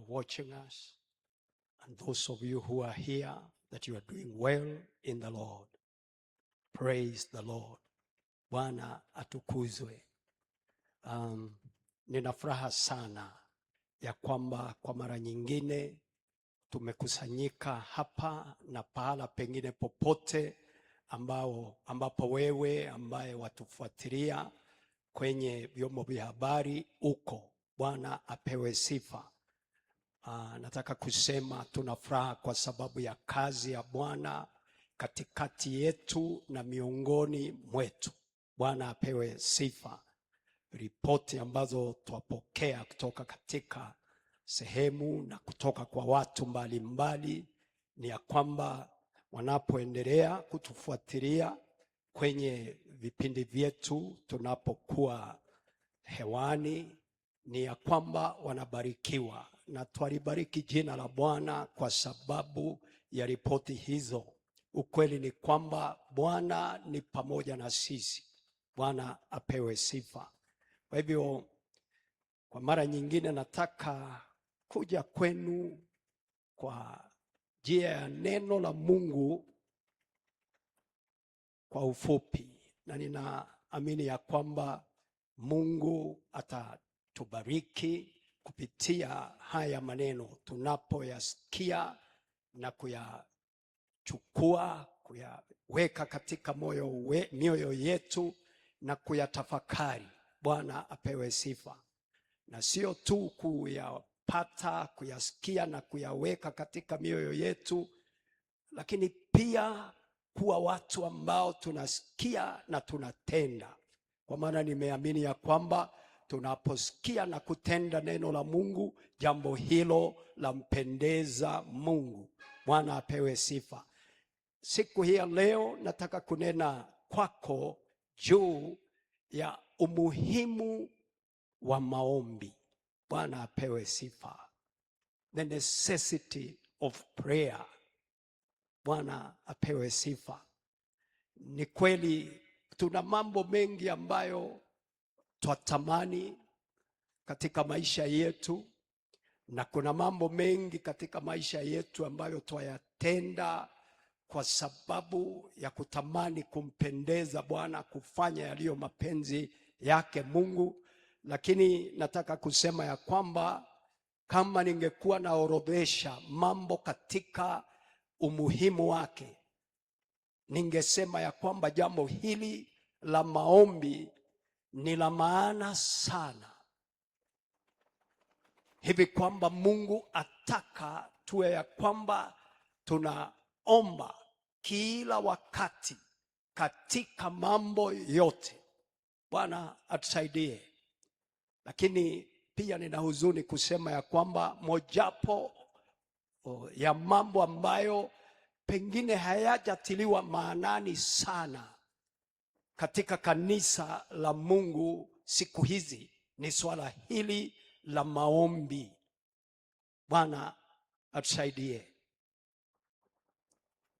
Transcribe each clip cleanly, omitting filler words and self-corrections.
watching us, and those of you who are here, that you are doing well in the Lord. Praise the Lord. Bwana atukuzwe. Nina furaha sana ya kwamba kwa mara nyingine tumekusanyika hapa na pahala pengine popote ambapo wewe ambaye watufuatilia kwenye vyombo vya habari uko. Bwana apewe sifa. Nataka kusema tuna furaha kwa sababu ya kazi ya Bwana katikati yetu na miongoni mwetu. Bwana apewe sifa. Ripoti ambazo twapokea kutoka katika sehemu na kutoka kwa watu mbalimbali ni ya kwamba wanapoendelea kutufuatilia kwenye vipindi vyetu tunapokuwa hewani, ni ya kwamba wanabarikiwa, na twalibariki jina la Bwana kwa sababu ya ripoti hizo. Ukweli ni kwamba Bwana ni pamoja na sisi. Bwana apewe sifa. Kwa hivyo kwa mara nyingine nataka kuja kwenu kwa njia ya neno la Mungu kwa ufupi, na ninaamini ya kwamba Mungu atatubariki kupitia haya maneno tunapoyasikia na kuyachukua, kuyaweka katika mioyo yetu na kuyatafakari. Bwana apewe sifa. Na sio tu kuyapata, kuyasikia na kuyaweka katika mioyo yetu, lakini pia kuwa watu ambao tunasikia na tunatenda. Kwa maana nimeamini ya kwamba tunaposikia na kutenda neno la Mungu, jambo hilo lampendeza Mungu. Bwana apewe sifa. Siku hii leo nataka kunena kwako juu ya umuhimu wa maombi. Bwana apewe sifa. The necessity of prayer. Bwana apewe sifa. Ni kweli tuna mambo mengi ambayo twatamani katika maisha yetu, na kuna mambo mengi katika maisha yetu ambayo twayatenda kwa sababu ya kutamani kumpendeza Bwana, kufanya yaliyo mapenzi yake Mungu. Lakini nataka kusema ya kwamba kama ningekuwa naorodhesha mambo katika umuhimu wake, ningesema ya kwamba jambo hili la maombi ni la maana sana, hivi kwamba Mungu ataka tuwe ya kwamba tunaomba kila wakati katika mambo yote. Bwana atusaidie. Lakini pia nina huzuni kusema ya kwamba mojapo ya mambo ambayo pengine hayajatiliwa maanani sana katika kanisa la Mungu siku hizi ni swala hili la maombi. Bwana atusaidie.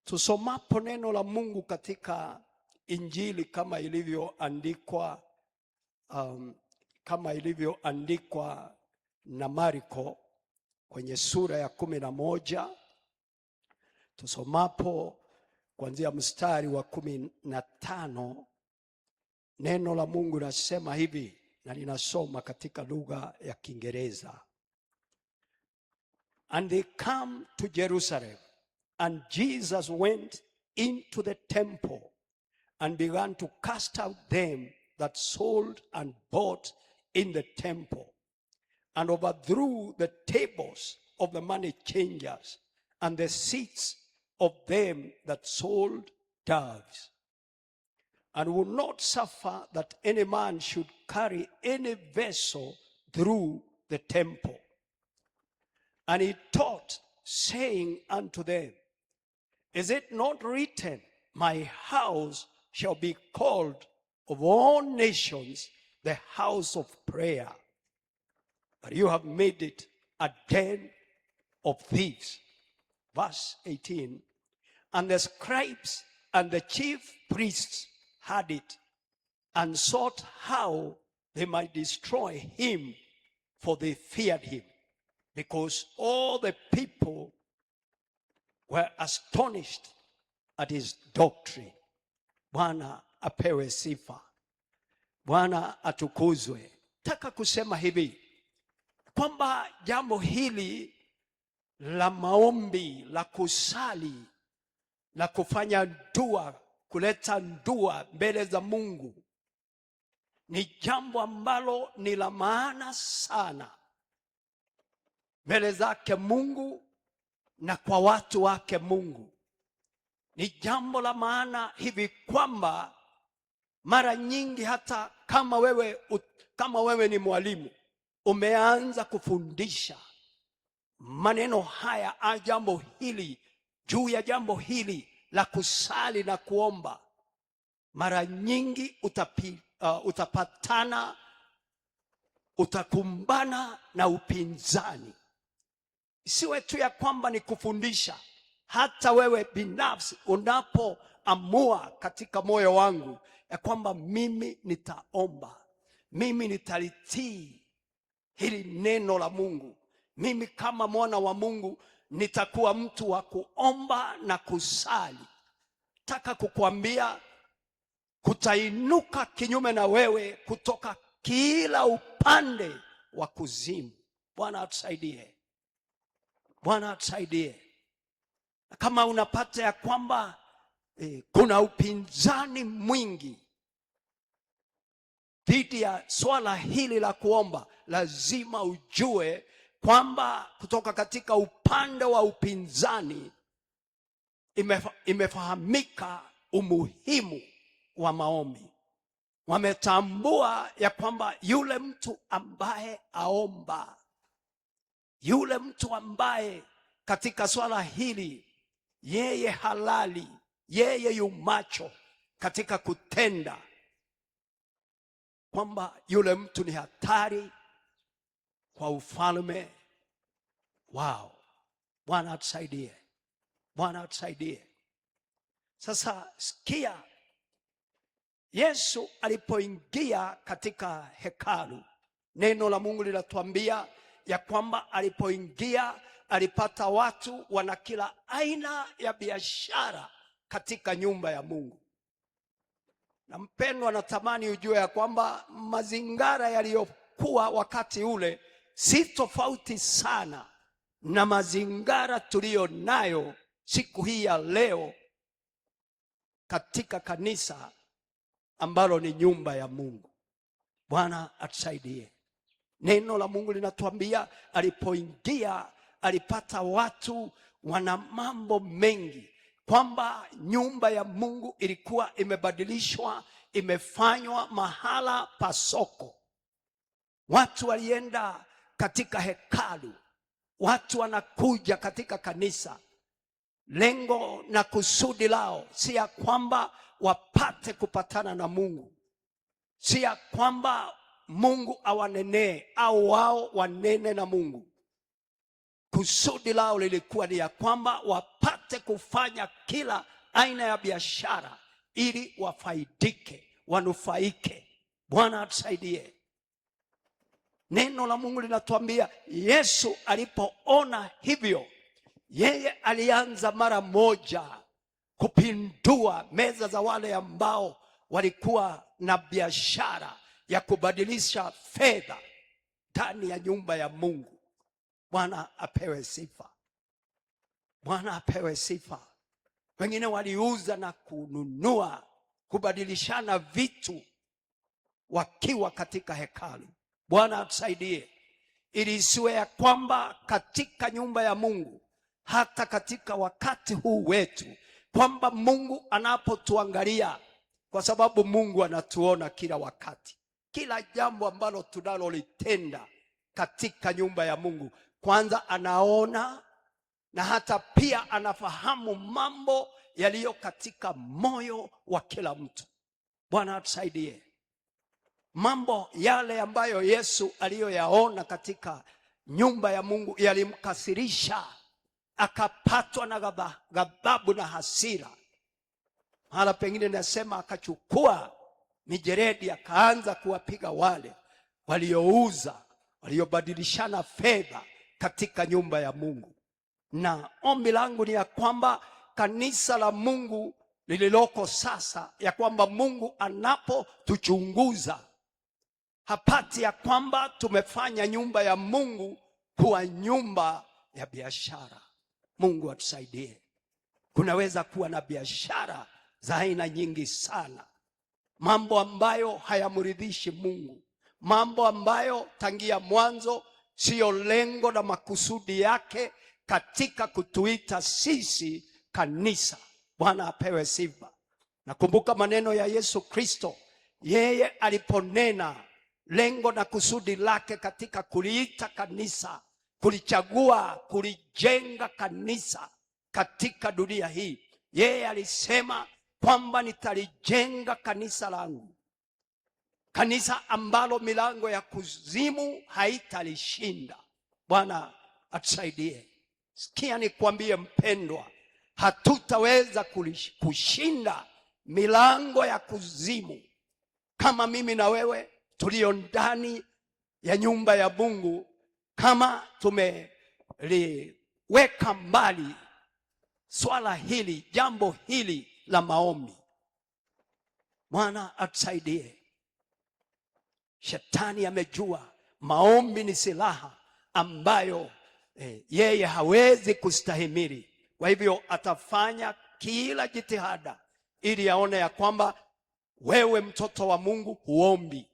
Tusomapo neno la Mungu katika Injili kama ilivyoandikwa na Marko kwenye sura ya 11, tusomapo kuanzia mstari wa 15, neno la Mungu nasema hivi, na ninasoma katika lugha ya Kiingereza. And they come to Jerusalem, and Jesus went into the temple and began to cast out them that sold and bought in the temple, and overthrew the tables of the money changers and the seats of them that sold doves, and would not suffer that any man should carry any vessel through the temple. And he taught, saying unto them, Is it not written, My house shall be called of all nations the house of prayer? But you have made it a den of thieves. Verse 18, And the scribes and the chief priests heard it, and sought how they might destroy him, for they feared him, because all the people were astonished at his doctrine. Bwana apewe sifa. Bwana atukuzwe. Nataka kusema hivi kwamba jambo hili la maombi, la kusali, la kufanya dua, kuleta dua mbele za Mungu ni jambo ambalo ni la maana sana mbele zake Mungu na kwa watu wake Mungu. Ni jambo la maana hivi kwamba mara nyingi hata kama wewe ni mwalimu, umeanza kufundisha maneno haya, jambo hili, juu ya jambo hili la kusali na kuomba, mara nyingi utakumbana na upinzani. Isiwe tu ya kwamba ni kufundisha, hata wewe binafsi unapoamua katika moyo wangu ya kwamba mimi nitaomba, mimi nitalitii hili neno la Mungu, mimi kama mwana wa Mungu nitakuwa mtu wa kuomba na kusali, nataka kukuambia kutainuka kinyume na wewe kutoka kila upande wa kuzimu. Bwana atusaidie. Bwana atusaidie. Kama unapata ya kwamba kuna upinzani mwingi dhidi ya swala hili la kuomba, lazima ujue kwamba kutoka katika upande wa upinzani imefahamika umuhimu wa maombi. Wametambua ya kwamba yule mtu ambaye aomba, yule mtu ambaye katika swala hili yeye halali, yeye yumacho katika kutenda, kwamba yule mtu ni hatari kwa ufalme wao. Bwana atusaidie. Bwana atusaidie. Sasa sikia, Yesu alipoingia katika hekalu, neno la Mungu linatuambia ya kwamba alipoingia alipata watu wana kila aina ya biashara katika nyumba ya Mungu. Na mpendwa, natamani ujue ya kwamba mazingara yaliyokuwa wakati ule si tofauti sana na mazingara tuliyo nayo siku hii ya leo katika kanisa ambalo ni nyumba ya Mungu. Bwana atusaidie. Neno la Mungu linatuambia alipoingia alipata watu wana mambo mengi, kwamba nyumba ya Mungu ilikuwa imebadilishwa, imefanywa mahala pa soko. Watu walienda katika hekalu, watu wanakuja katika kanisa. Lengo na kusudi lao si ya kwamba wapate kupatana na Mungu, si ya kwamba Mungu awanenee au wao wanene na Mungu. Kusudi lao lilikuwa ni ya kwamba wapate kufanya kila aina ya biashara ili wafaidike, wanufaike. Bwana atusaidie. Neno la Mungu linatuambia Yesu alipoona hivyo, yeye alianza mara moja kupindua meza za wale ambao walikuwa na biashara ya kubadilisha fedha ndani ya nyumba ya Mungu. Bwana apewe sifa. Bwana apewe sifa. Wengine waliuza na kununua, kubadilishana vitu wakiwa katika hekalu. Bwana atusaidie ili isiwe ya kwamba katika nyumba ya Mungu, hata katika wakati huu wetu, kwamba Mungu anapotuangalia, kwa sababu Mungu anatuona kila wakati, kila jambo ambalo tunalolitenda katika nyumba ya Mungu, kwanza anaona na hata pia anafahamu mambo yaliyo katika moyo wa kila mtu. Bwana atusaidie. Mambo yale ambayo Yesu aliyoyaona katika nyumba ya Mungu yalimkasirisha, akapatwa na ghadhabu na hasira. Hala pengine nasema akachukua mijeredi akaanza kuwapiga wale waliouza, waliobadilishana fedha katika nyumba ya Mungu. Na ombi langu ni ya kwamba kanisa la Mungu lililoko sasa, ya kwamba Mungu anapotuchunguza hapati ya kwamba tumefanya nyumba ya Mungu kuwa nyumba ya biashara. Mungu atusaidie. Kunaweza kuwa na biashara za aina nyingi sana, mambo ambayo hayamridhishi Mungu, mambo ambayo tangia mwanzo siyo lengo na makusudi yake katika kutuita sisi kanisa. Bwana apewe sifa. Nakumbuka maneno ya Yesu Kristo, yeye aliponena lengo na kusudi lake katika kuliita kanisa, kulichagua, kulijenga kanisa katika dunia hii. Yeye alisema kwamba nitalijenga kanisa langu, kanisa ambalo milango ya kuzimu haitalishinda. Bwana atusaidie. Sikia nikwambie mpendwa, hatutaweza kushinda milango ya kuzimu kama mimi na wewe tulio ndani ya nyumba ya Mungu, kama tumeliweka mbali swala hili, jambo hili la maombi. Bwana atusaidie. Shetani amejua maombi ni silaha ambayo yeye hawezi kustahimili. Kwa hivyo atafanya kila jitihada ili aone ya kwamba wewe mtoto wa Mungu huombi.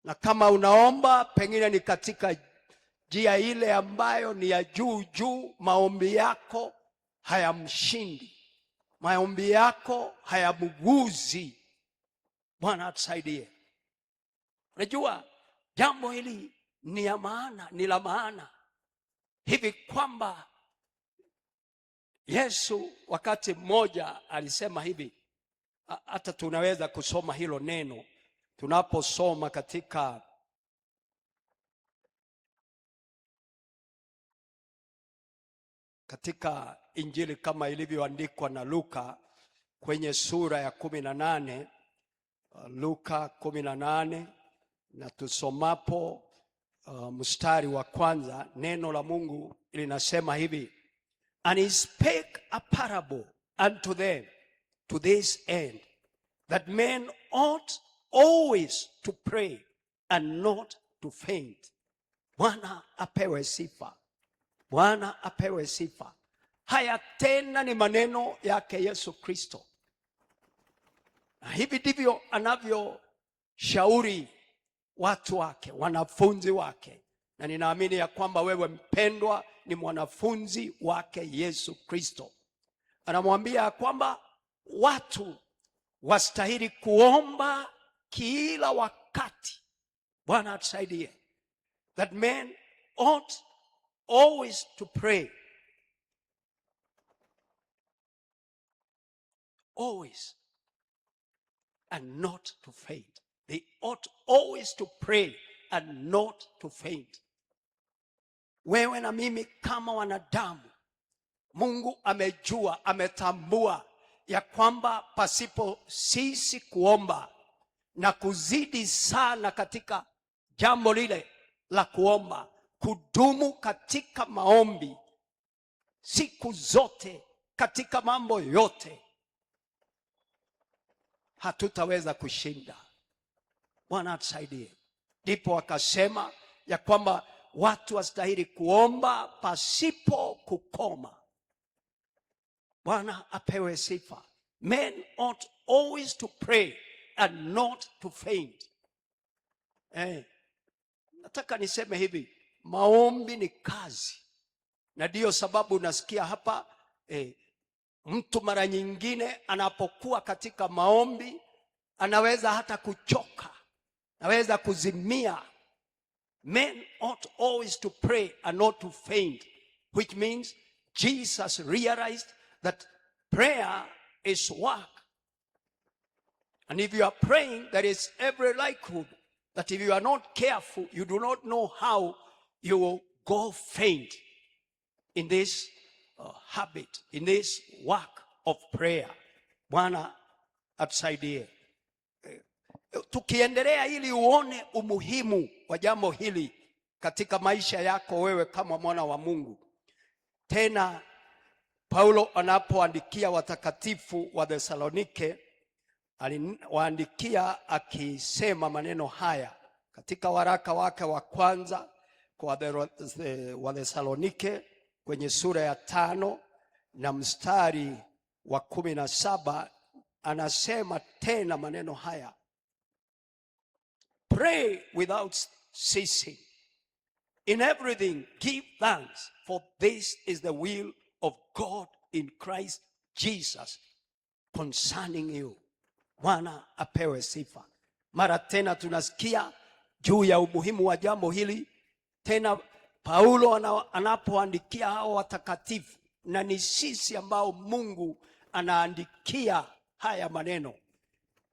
Na kama unaomba pengine ni katika njia ile ambayo ni ya juu juu, maombi yako hayamshindi, maombi yako hayamguzi. Bwana atusaidie. Unajua jambo hili ni ya maana, ni la maana hivi kwamba Yesu wakati mmoja alisema hivi, hata tunaweza kusoma hilo neno tunaposoma katika Injili kama ilivyoandikwa na Luka kwenye sura ya 18, Luka 18, na tusomapo mstari wa kwanza, neno la Mungu linasema hivi: And he spake a parable unto them to this end, that men ought always to pray and not to faint. Bwana apewe sifa. Bwana apewe sifa. Haya tena ni maneno yake Yesu Kristo, na hivi ndivyo anavyoshauri watu wake, wanafunzi wake. Na ninaamini ya kwamba wewe mpendwa ni mwanafunzi wake Yesu Kristo. Anamwambia kwamba watu wastahili kuomba kila wakati. Bwana atusaidie. That men ought always to pray. Always. And not to faint. They ought always to pray and not to faint. Wewe na mimi kama wanadamu, Mungu amejua, ametambua ya kwamba pasipo sisi kuomba na kuzidi sana katika jambo lile la kuomba, kudumu katika maombi siku zote, katika mambo yote, hatutaweza kushinda. Bwana atusaidie. Ndipo akasema ya kwamba watu wastahili kuomba pasipo kukoma. Bwana apewe sifa. Men ought always to pray and not to faint. Nataka niseme hivi, maombi ni kazi. Na ndiyo sababu unasikia hapa mtu mara nyingine anapokuwa katika maombi anaweza hata kuchoka, anaweza kuzimia. Men ought always to pray and not to faint, which means Jesus realized that prayer is work. And if you are praying, there is every likelihood that if you are not careful, you do not know how you will go faint in this habit, in this work of prayer. Bwana atusaidie. Tukiendelea ili uone umuhimu wa jambo hili katika maisha yako wewe kama mwana wa Mungu. Tena Paulo anapoandikia watakatifu wa Thesalonike, aliwaandikia akisema maneno haya katika waraka wake wa kwanza kwa Wathesalonike kwenye sura ya 5 na mstari wa 17. Anasema tena maneno haya: Pray without ceasing. In everything give thanks, for this is the will of God in Christ Jesus concerning you. Bwana apewe sifa. Mara tena tunasikia juu ya umuhimu wa jambo hili. Tena Paulo anapoandikia hao watakatifu, na ni sisi ambao Mungu anaandikia haya maneno,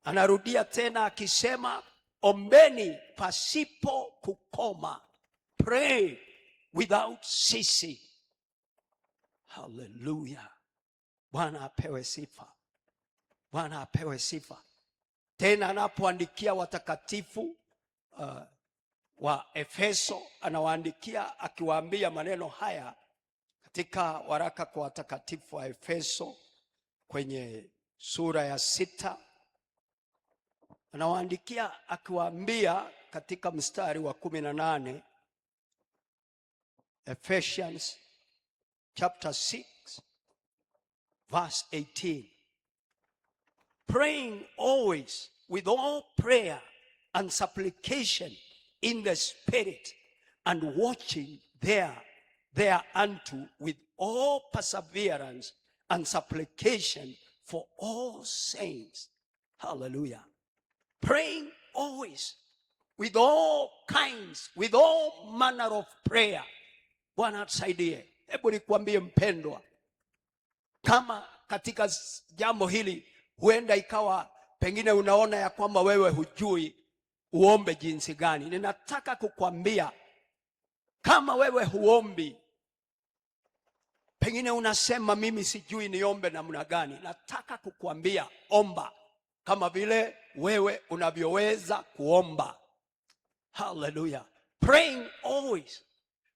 anarudia tena akisema, ombeni pasipo kukoma. Pray without ceasing. Hallelujah. Bwana apewe sifa. Bwana apewe sifa. Tena anapoandikia watakatifu wa Efeso, anawaandikia akiwaambia maneno haya katika waraka kwa watakatifu wa Efeso kwenye sura ya 6. Anawaandikia akiwaambia katika mstari wa 18, Ephesians chapter 6 verse 18. Praying always with all prayer and supplication in the Spirit, and watching thereunto with all perseverance and supplication for all saints. Hallelujah. Praying always with all kinds, with all manner of prayer. Bwana atusaidie. Hebu nikwambie mpendwa, kama katika jambo hili huenda ikawa pengine unaona ya kwamba wewe hujui uombe jinsi gani, ninataka kukwambia, kama wewe huombi, pengine unasema mimi sijui niombe namna gani, nataka kukwambia omba kama vile wewe unavyoweza kuomba. Hallelujah. Praying always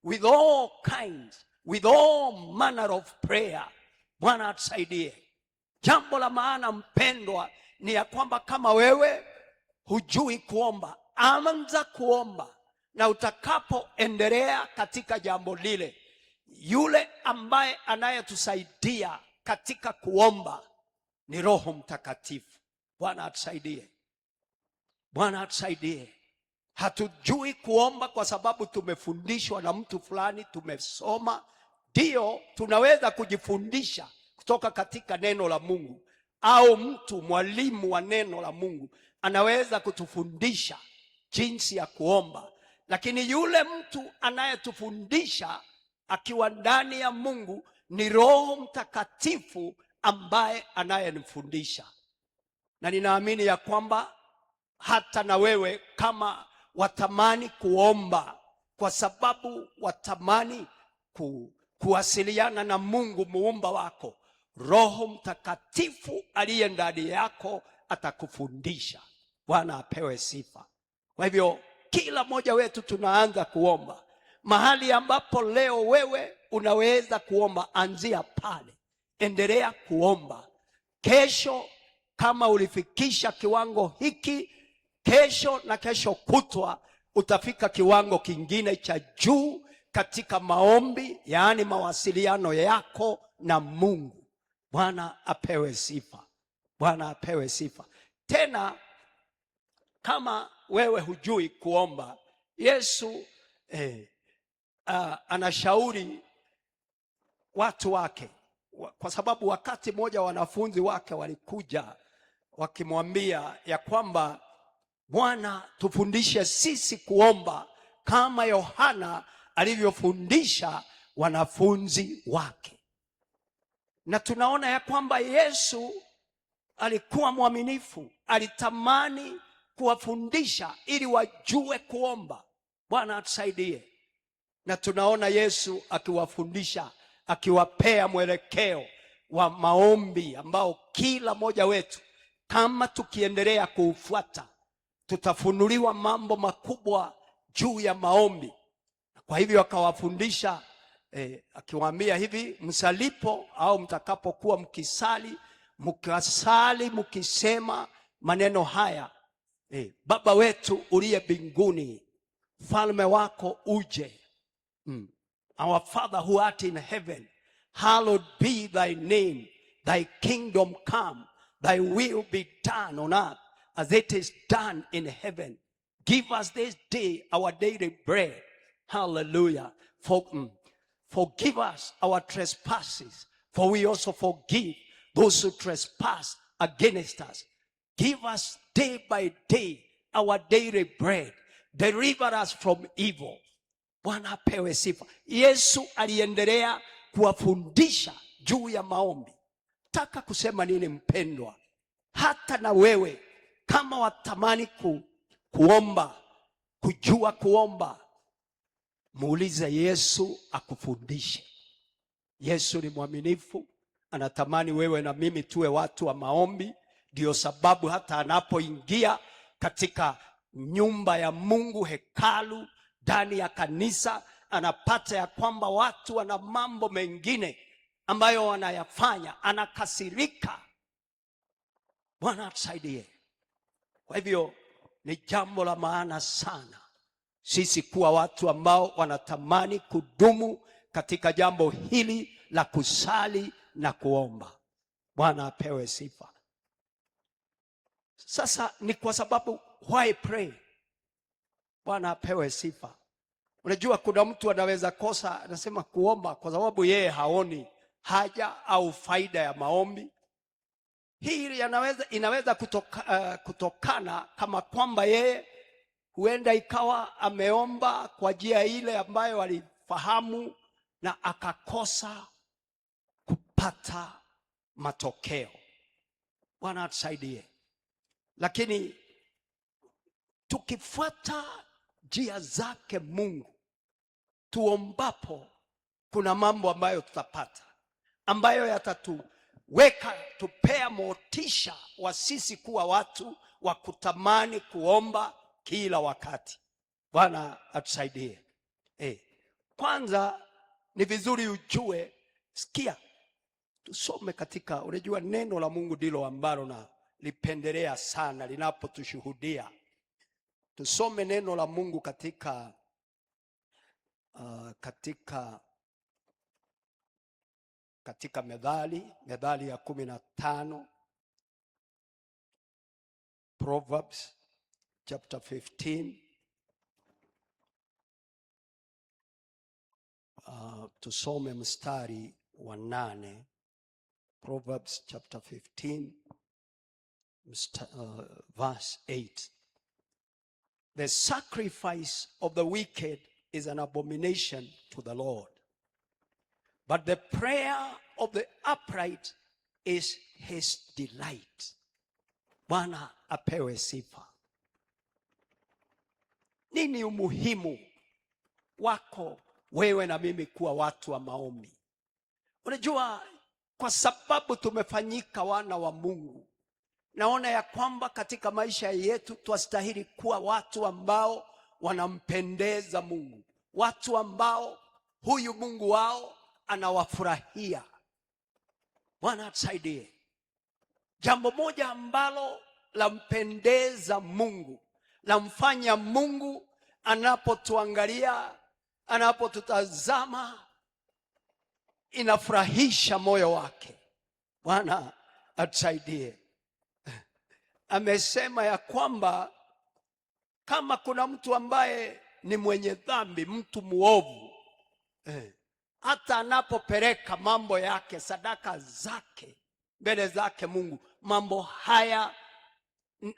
with all kinds, with all manner of prayer. Bwana atusaidie. Jambo la maana mpendwa ni ya kwamba kama wewe hujui kuomba, anza kuomba, na utakapoendelea katika jambo lile, yule ambaye anayetusaidia katika kuomba ni Roho Mtakatifu. Bwana atusaidie. Bwana atusaidie. Hatujui kuomba kwa sababu tumefundishwa na mtu fulani, tumesoma. Ndio, tunaweza kujifundisha kutoka katika neno la Mungu, au mtu mwalimu wa neno la Mungu anaweza kutufundisha jinsi ya kuomba, lakini yule mtu anayetufundisha akiwa ndani ya Mungu ni Roho Mtakatifu ambaye anayenifundisha. Na ninaamini ya kwamba hata na wewe kama watamani kuomba, kwa sababu watamani kuwasiliana na Mungu muumba wako, Roho Mtakatifu aliye ndani yako atakufundisha. Bwana apewe sifa. Kwa hivyo kila mmoja wetu tunaanza kuomba. Mahali ambapo leo wewe unaweza kuomba, anzia pale. Endelea kuomba. Kesho kama ulifikisha kiwango hiki, kesho na kesho kutwa utafika kiwango kingine cha juu katika maombi, yaani mawasiliano yako na Mungu. Bwana apewe sifa. Bwana apewe sifa. Tena kama wewe hujui kuomba, Yesu anashauri watu wake, kwa sababu wakati mmoja wanafunzi wake walikuja wakimwambia ya kwamba, Bwana, tufundishe sisi kuomba kama Yohana alivyofundisha wanafunzi wake. Na tunaona ya kwamba Yesu alikuwa mwaminifu, alitamani kuwafundisha ili wajue kuomba. Bwana atusaidie. Na tunaona Yesu akiwafundisha, akiwapea mwelekeo wa maombi ambao kila mmoja wetu kama tukiendelea kuufuata, tutafunuliwa mambo makubwa juu ya maombi. Kwa hivyo akawafundisha akiwaambia hivi, msalipo au mtakapokuwa mkisali, mkisema maneno haya: Baba wetu uliye mbinguni, falme wako uje. Our Father who art in heaven, hallowed be thy name. Thy kingdom come, thy will be done on earth as it is done in heaven. Give us this day our daily bread. Hallelujah. Forgive us our trespasses, for we also forgive those who trespass against us. Give us day by day our daily bread. Deliver us from evil. Bwana apewe sifa. Yesu aliendelea kuwafundisha juu ya maombi. Taka kusema nini mpendwa? Hata na wewe kama watamani kuomba, kujua kuomba, muulize Yesu akufundishe. Yesu ni mwaminifu, anatamani wewe na mimi tuwe watu wa maombi. Ndio sababu hata anapoingia katika nyumba ya Mungu, hekalu, ndani ya kanisa, anapata ya kwamba watu wana mambo mengine ambayo wanayafanya, anakasirika. Bwana atusaidie. Kwa hivyo ni jambo la maana sana sisi kuwa watu ambao wanatamani kudumu katika jambo hili la kusali na kuomba. Bwana apewe sifa. Sasa ni kwa sababu why pray? Bwana apewe sifa. Unajua kuna mtu anaweza kosa, anasema kuomba kwa sababu yeye haoni haja au faida ya maombi. Hili inaweza kutokana kama kwamba yeye huenda ikawa ameomba kwa njia ile ambayo alifahamu na akakosa kupata matokeo. Bwana atusaidie. Lakini tukifuata njia zake Mungu, tuombapo, kuna mambo ambayo tutapata, ambayo yatatuweka, tupea motisha wa sisi kuwa watu wa kutamani kuomba kila wakati. Bwana atusaidie. Kwanza ni vizuri ujue, sikia, tusome katika, unajua neno la Mungu ndilo ambalo na lipendelea sana linapotushuhudia. Tusome neno la Mungu katika Methali ya 15, Proverbs chapter 15. Tusome mstari wa 8. Proverbs chapter 15, verse 8. The sacrifice of the wicked is an abomination to the Lord, but the prayer of the upright is his delight. Bwana apewe sifa. Nini umuhimu wako wewe na mimi kuwa watu wa maombi? Unajua, kwa sababu tumefanyika wana wa Mungu, naona ya kwamba katika maisha yetu twastahili kuwa watu ambao wanampendeza Mungu, watu ambao huyu Mungu wao anawafurahia. Bwana atusaidie. Jambo moja ambalo lampendeza Mungu, lamfanya Mungu anapotuangalia, anapotutazama, inafurahisha moyo wake. Bwana atusaidie. Amesema ya kwamba kama kuna mtu ambaye ni mwenye dhambi, mtu muovu, hata anapopeleka mambo yake, sadaka zake mbele zake Mungu, mambo haya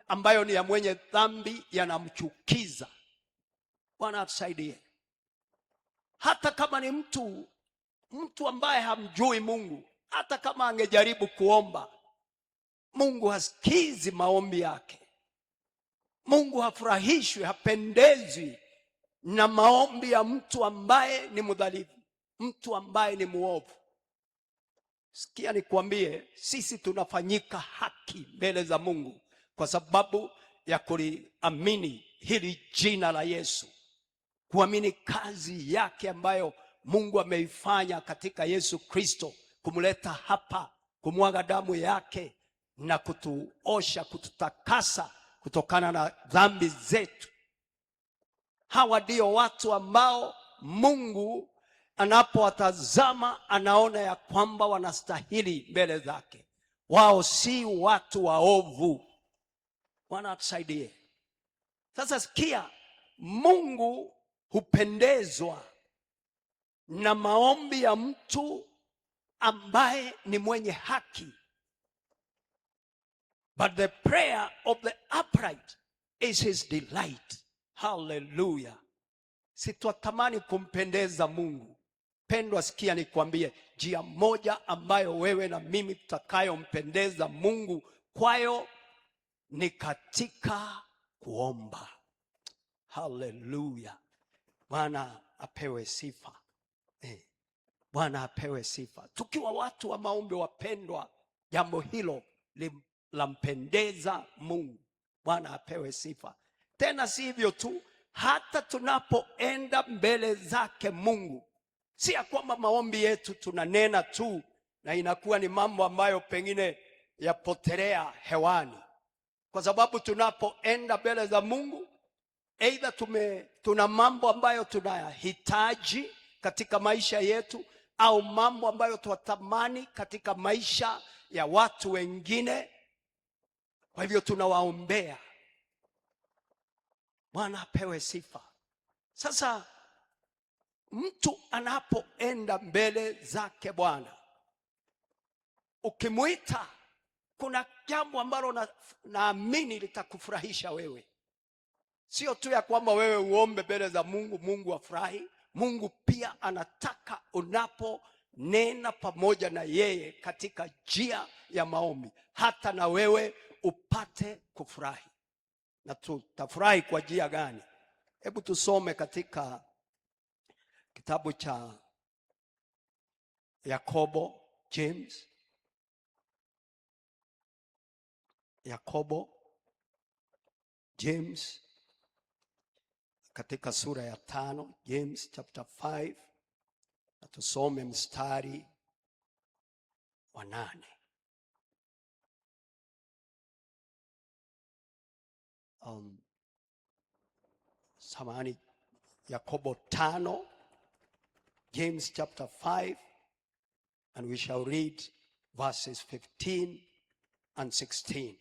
ambayo ni ya mwenye dhambi yanamchukiza. Bwana atusaidie. Hata kama ni mtu ambaye hamjui Mungu, hata kama angejaribu kuomba, Mungu hasikizi maombi yake. Mungu hafurahishwi, hapendezwi na maombi ya mtu ambaye ni mdhalimu, mtu ambaye ni muovu. Sikia nikwambie, sisi tunafanyika haki mbele za Mungu kwa sababu ya kuliamini hili jina la Yesu. kuamini kazi yake ambayo Mungu ameifanya katika Yesu Kristo, kumleta hapa, kumwaga damu yake na kutuosha, kututakasa kutokana na dhambi zetu. Hawa ndio watu ambao Mungu anapowatazama anaona ya kwamba wanastahili mbele zake. Wao si watu waovu. Bwana atusaidie. Sasa sikia, Mungu hupendezwa na maombi ya mtu ambaye ni mwenye haki. But the prayer of the upright is his delight. Hallelujah. Sitwatamani kumpendeza Mungu. Pendwa, sikia nikwambie, njia moja ambayo wewe na mimi tutakayompendeza Mungu kwayo ni katika kuomba. Hallelujah. Bwana apewe sifa. Bwana apewe sifa. Tukiwa watu wa maombi, wapendwa, jambo hilo lampendeza Mungu. Bwana apewe sifa. Tena si hivyo tu, hata tunapoenda mbele zake Mungu, si ya kwamba maombi yetu tunanena tu na inakuwa ni mambo ambayo pengine yapotelea hewani. Kwa sababu tunapoenda mbele za Mungu, aidha tuna mambo ambayo tunayahitaji katika maisha yetu, au mambo ambayo tunatamani katika maisha ya watu wengine. Kwa hivyo tunawaombea. Bwana apewe sifa. Sasa mtu anapoenda mbele zake Bwana, ukimuita, kuna jambo ambalo naamini litakufurahisha wewe. Sio tu ya kwamba wewe uombe mbele za Mungu, Mungu afurahi. Mungu pia anataka unaponena pamoja na yeye katika njia ya maombi, hata na wewe upate kufurahi. Na tutafurahi kwa njia gani? Hebu tusome katika kitabu cha Yakobo, James katika sura ya 5, James chapter 5, na tusome mstari wa 8. Samahani, Yakobo 5, James chapter 5, and we shall read verses 15 and 16.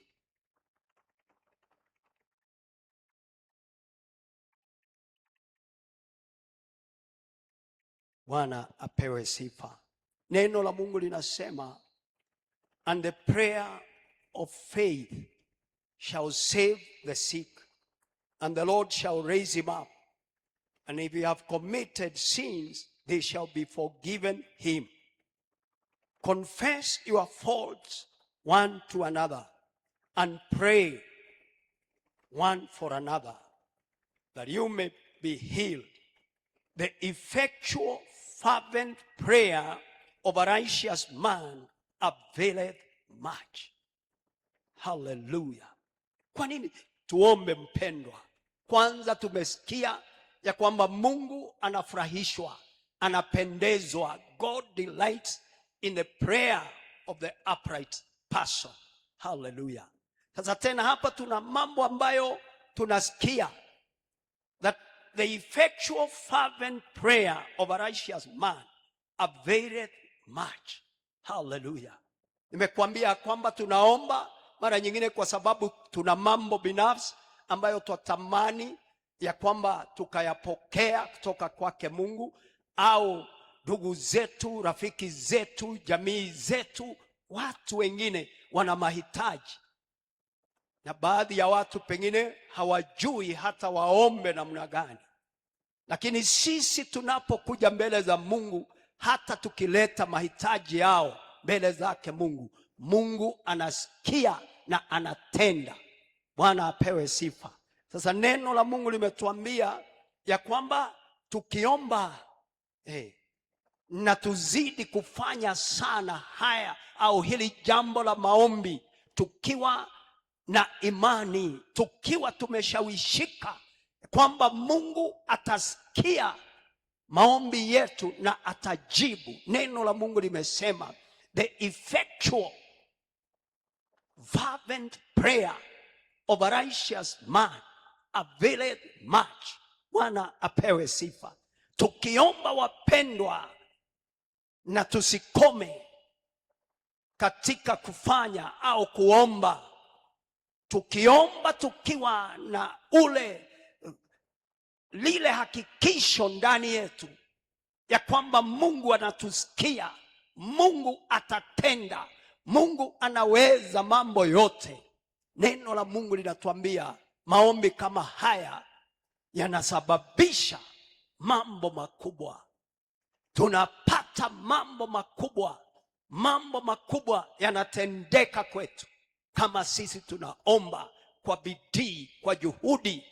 Bwana apewe sifa. Neno la Mungu linasema, and the prayer of faith shall save the sick, and the Lord shall raise him up. And if he have committed sins, they shall be forgiven him. Confess your faults one to another, and pray one for another, that you may be healed. The effectual fervent prayer of a righteous man availeth much. Hallelujah. Kwa nini tuombe, mpendwa? Kwanza tumesikia ya kwamba Mungu anafurahishwa, anapendezwa. God delights in the prayer of the upright person. Hallelujah. Sasa tena hapa tuna mambo ambayo tunasikia, that the effectual fervent prayer of a righteous man availeth much. Hallelujah. Nimekuambia kwamba tunaomba mara nyingine kwa sababu tuna mambo binafsi ambayo twatamani ya kwamba tukayapokea kutoka kwake Mungu, au ndugu zetu, rafiki zetu, jamii zetu, watu wengine wana mahitaji. Na baadhi ya watu pengine hawajui hata waombe namna gani. Lakini sisi tunapokuja mbele za Mungu, hata tukileta mahitaji yao mbele zake Mungu, Mungu anasikia na anatenda. Bwana apewe sifa. Sasa neno la Mungu limetuambia ya kwamba tukiomba na tuzidi kufanya sana haya au hili jambo la maombi, tukiwa na imani, tukiwa tumeshawishika kwamba Mungu atasikia maombi yetu na atajibu. Neno la Mungu limesema the effectual fervent prayer of a righteous man availeth much. Bwana apewe sifa. Tukiomba wapendwa, na tusikome katika kufanya au kuomba. Tukiomba tukiwa na lile hakikisho ndani yetu ya kwamba Mungu anatusikia, Mungu atatenda, Mungu anaweza mambo yote. Neno la Mungu linatuambia maombi kama haya yanasababisha mambo makubwa. Tunapata mambo makubwa. Mambo makubwa yanatendeka kwetu kama sisi tunaomba kwa bidii, kwa juhudi,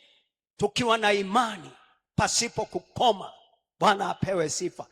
tukiwa na imani pasipo kukoma. Bwana apewe sifa.